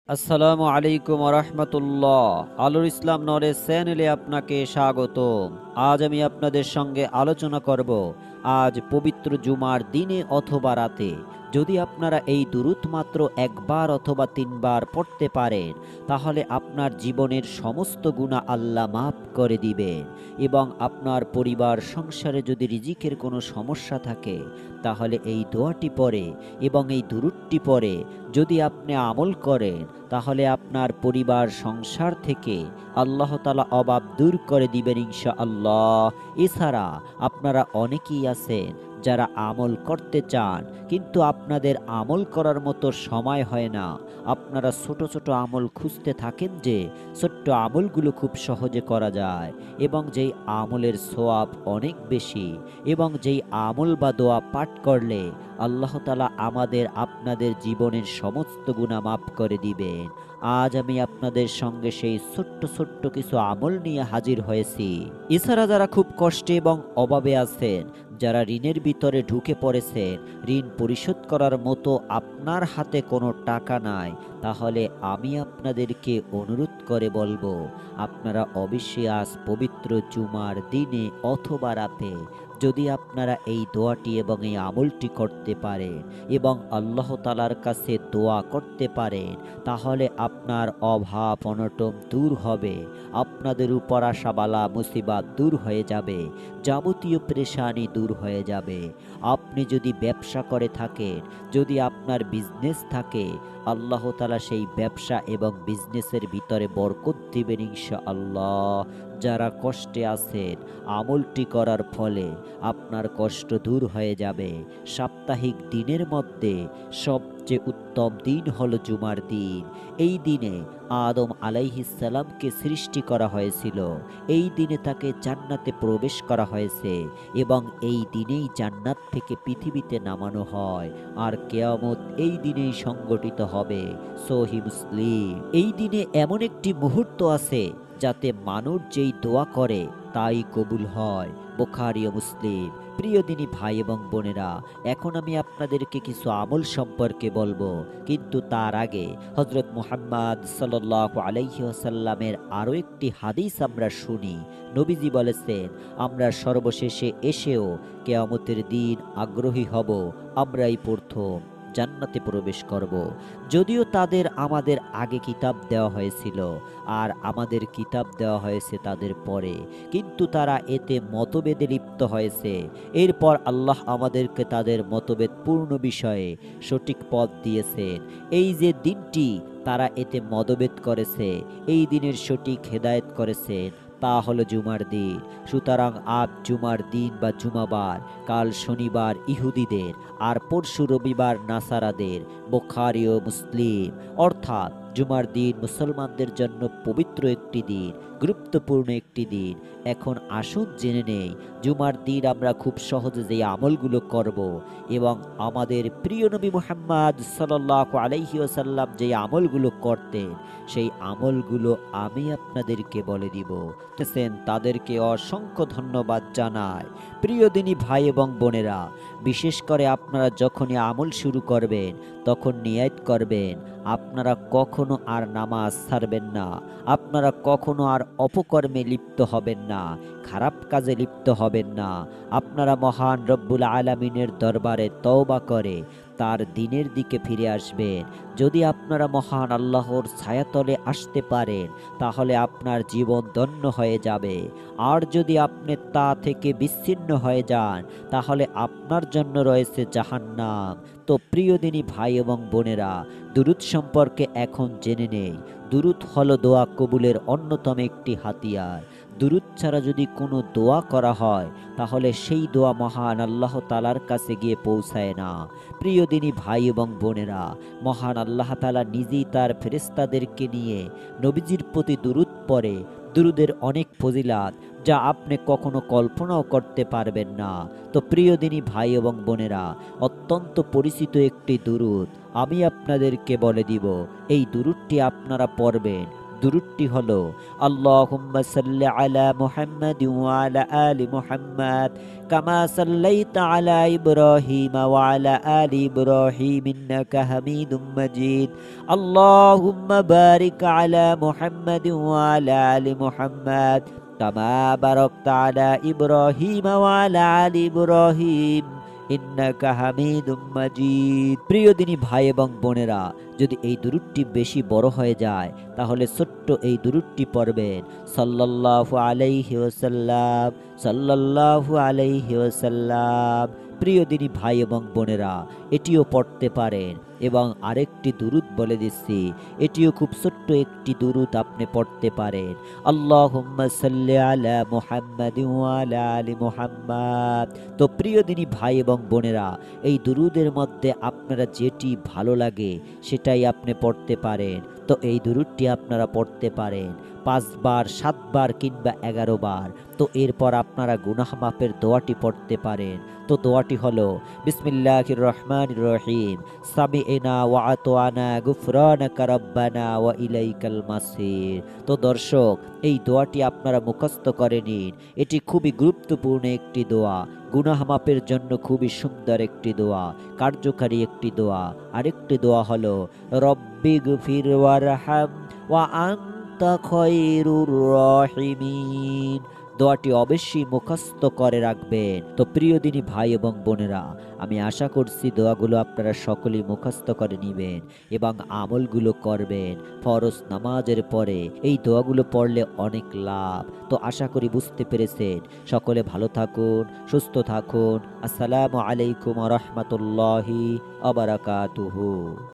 আসসালামু আলাইকুম রহমতুল্লাহ। আলুর ইসলাম নরেজ চ্যানেলে আপনাকে স্বাগতম। আজ আমি আপনাদের সঙ্গে আলোচনা করব আজ পবিত্র জুমার দিনে অথবা রাতে যদি আপনারা এই দুরূদ মাত্র একবার অথবা তিনবার পড়তে পারেন, তাহলে আপনার জীবনের সমস্ত গুনাহ আল্লাহ মাফ করে দিবেন। এবং আপনার পরিবার সংসারে যদি রিজিকের কোনো সমস্যা থাকে, তাহলে এই দোয়াটি পড়ে এবং এই দুরূদটি পড়ে যদি আপনি আমল করেন, তাহলে আপনার পরিবার সংসার থেকে আল্লাহ তাআলা অভাব দূর করে দিবেন ইনশাআল্লাহ। এছাড়া আপনারা অনেকেই আছেন যারা আমল করতে চান, কিন্তু আপনাদের আমল করার মতো সময় হয় না। আপনারা ছোট ছোট আমল খুঁজতে থাকেন যে ছোট্ট আমলগুলো খুব সহজে করা যায় এবং যেই আমলের সওয়াব অনেক বেশি, এবং যেই আমল বা দোয়া পাঠ করলে আল্লাহ তাআলা আমাদের আপনাদের জীবনের সমস্ত গুনাহ মাফ করে দিবেন। আজ আমি আপনাদের সঙ্গে সেই ছোট্ট ছোট্ট কিছু আমল নিয়ে হাজির হয়েছি। এছাড়া যারা খুব কষ্টে এবং অভাবে আছেন, যারা ঋণের ভিতরে ঢুকে পড়েছেন, ঋণ পরিশোধ করার মতো আপনার হাতে কোনো টাকা নাই, তাহলে আমি আপনাদেরকে অনুরোধ করে বলবো, আপনারা অবশ্যই আজ পবিত্র জুমার দিনে অথবা রাতে যদি আপনারা এই দোয়াটি এবং এই আমলটি করতে পারেন এবং আল্লাহ তাআলার কাছে দোয়া করতে পারেন, তাহলে আপনার অভাব অনটন দূর হবে, আপনাদের উপর আসা বালা মুসিবত দূর হয়ে যাবে, যাবতীয় পেরেশানি দূর হয়ে যাবে। আপনি যদি ব্যবসা করে থাকেন, যদি আপনার বিজনেস থাকে, আল্লাহ তাআলা সেই ব্যবসা এবং বিজনেসের ভিতরে বরকত দিবেন ইনশাআল্লাহ। যারা কষ্টে আছেন, আমলটি করার ফলে আপনার কষ্ট দূর হয়ে যাবে। সাপ্তাহিক দিনের মধ্যে সবচেয়ে উত্তম দিন হলো জুমার দিন। এই দিনে আদম আলাইহিস সালামকে সৃষ্টি করা হয়েছিল, এই দিনে তাকে জান্নাতে প্রবেশ করা হয়েছে এবং এই দিনেই জান্নাত থেকে পৃথিবীতে নামানো হয়, আর কিয়ামত এই দিনেই সংগঠিত হবে। সহিহ মুসলিম। এই দিনে এমন একটি মুহূর্ত আছে যাতে মানুষ যেই দোয়া করে তাই কবুল হয়। বুখারী ও মুসলিম। প্রিয় দিনী ভাই এবং বোনেরা, এখন আমি আপনাদেরকে কিছু আমল সম্পর্কে বলবো, কিন্তু তার আগে হযরত মুহাম্মদ সাল্লাল্লাহু আলাইহি ওয়াসাল্লামের আরও একটি হাদিস আমরা শুনি। নবীজি বলেছেন, আমরা সর্বশেষে এসেও কিয়ামতের দিন আগ্রহী হব, আমরাই প্রথম জান্নাতে প্রবেশ করব। যদিও তাদের আমাদের আগে কিতাব দেওয়া হয়েছিল আর আমাদের কিতাব দেওয়া হয়েছে তাদের পরে, কিন্তু তারা এতে মতভেদে লিপ্ত হয়েছে। এরপর আল্লাহ আমাদেরকে তাদের মতভেদ পূর্ণ বিষয়ে সঠিক পথ দিয়েছেন। এই যে দিনটি তারা এতে মতভেদ করেছে, এই দিনের সঠিক হেদায়েত করেছেন, তা হলো জুমার দিন। সুতরাং আজ জুমার দিন বা জুমাবার, কাল শনিবার ইহুদিদের, আর পরশু রবিবার নাসারাদের। বুখারী ও মুসলিম। অর্থাৎ জুমার দিন মুসলমানদের জন্য পবিত্র একটি দিন, গুরুত্বপূর্ণ একটি দিন। এখন আসুন জেনে নেই জুমার দিন আমরা খুব সহজে যে আমলগুলো করব এবং আমাদের প্রিয় নবী মুহাম্মদ সাল্লাল্লাহু আলাইহি ওয়াসাল্লাম যে আমলগুলো করতেন, সেই আমলগুলো আমি আপনাদেরকে বলে দিব। তাদেরকে অসংখ্য ধন্যবাদ জানাই। প্রিয় দিনী ভাই এবং বোনেরা, বিশেষ করে আপনারা যখনই আমল শুরু করবেন, তখন নিয়ত করবেন আপনারা কখনো আর নামাজ ছাড়বেন না, আপনারা কখনো আর অপকর্মে লিপ্ত হবেন না, খারাপ কাজে লিপ্ত হবেন না। আপনারা মহান রব্বুল আলামিনের দরবারে তওবা করে তার দিনের দিকে ফিরে আসবেন। যদি আপনারা মহান আল্লাহর ছায়াতলে আসতে পারেন, তাহলে আপনার জীবন ধন্য হয়ে যাবে। আর যদি আপনি তা থেকে বিচ্ছিন্ন হয়ে যান, তাহলে আপনার জন্য রয়েছে জাহান্নাম। তো প্রিয় দিনী ভাই এবং বোনেরা, দুরূদ সম্পর্কে এখন জেনে নেই। দুরূদ হলো দোয়া কবুলের অন্যতম একটি হাতিয়ার। দুরূদ ছাড়া যদি কোনো দোয়া করা হয়, তাহলে সেই দোয়া মহান আল্লাহ তাআলার কাছে গিয়ে পৌঁছায় না। প্রিয় দিনী ভাই এবং বোনেরা, মহান আল্লাহ তাআলা নিজেই তার ফেরেশতাদেরকে নিয়ে নবীজির প্রতি দুরূদ পড়ে। দুরূদের অনেক ফজিলাত যা আপনি কখনো কল্পনাও করতে পারবেন না। তো প্রিয় দিনী ভাই এবং বোনেরা, অত্যন্ত পরিচিত একটি দুরূদ আমি আপনাদেরকে বলে দিব। এই দুরূদটি আপনারা পড়বেন, দুরূদটি হলো আল্লাহুম্মা সাল্লি আলা মুহাম্মাদিন ওয়া আলা আলি মুহাম্মাদ কামা সাল্লাইতা আলা ইব্রাহিম ওয়া আলা আলি ইব্রাহিম ইন্নাকা হামিদুম মাজিদ আল্লাহুম্মা বারিক আলা মুহাম্মাদিন ওয়া আলা আলি মুহাম্মাদ কামা বারাকতা আলা ইব্রাহিম ওয়া আলা আলি ইব্রাহিম ইন্নাকা হামিদুম মাজিদ। প্রিয় দিনী ভাই এবং বোনেরা, যদি এই দুরূদটি বেশি বড় হয়ে যায় তাহলে ছোট্ট এই দুরূদটি পড়বেন সাল্লাল্লাহু আলাইহি ওয়াসাল্লাম, সাল্লাল্লাহু আলাইহি ওয়াসাল্লাম। প্রিয় দিনী ভাই এবং বোনেরা, এটিও পড়তে পারেন। এবং আরেকটি দুরূদ বলে দিচ্ছি, এটিও খুব ছোট্ট একটি দুরূদ আপনি পড়তে পারেন আল্লাহুম্মা সাল্লি আলা মুহাম্মাদিন ওয়া আলা আলি মুহাম্মাদ। তো প্রিয় দিনী ভাই এবং বোনেরা, এই দুরূদের মধ্যে আপনারা যেটি ভালো লাগে সেটাই আপনি পড়তে পারেন। তো এই দুরূদটি আপনারা পড়তে পারেন 5 বার, 7 বার কিংবা 11 বার। তো এরপর আপনারা গুনাহ মাফের দোয়াটি পড়তে পারেন। তো দোয়াটি হলো বিসমিল্লাহির রহমানির রহিম সামি'না ওয়া আতওয়ানা গুফরানাকা রাব্বানা ওয়া ইলাইকাল মাসির। তো দর্শক, এই দোয়াটি আপনারা মুখস্থ করে নিন। এটি খুবই গুরুত্বপূর্ণ একটি দোয়া, গুনাহ মাফের জন্য খুবই সুন্দর একটি দোয়া, কার্যকারী একটি দোয়া। আরেকটি দোয়া হলো রব্বিগফির ওয়ারহাম ওয়া আনতা খায়রুর রাহিমিন। দোয়াটি অবশ্যই মুখস্থ করে রাখবেন। তো প্রিয় দিনী ভাই এবং বোনেরা, আমি আশা করছি দোয়াগুলো আপনারা সকলেই মুখস্থ করে নেবেন এবং আমলগুলো করবেন। ফরজ নামাজের পরে এই দোয়াগুলো পড়লে অনেক লাভ। তো আশা করি বুঝতে পেরেছেন। সকলে ভালো থাকুন, সুস্থ থাকুন। আসসালামু আলাইকুম ওয়া রাহমাতুল্লাহি ওয়া বারাকাতুহু।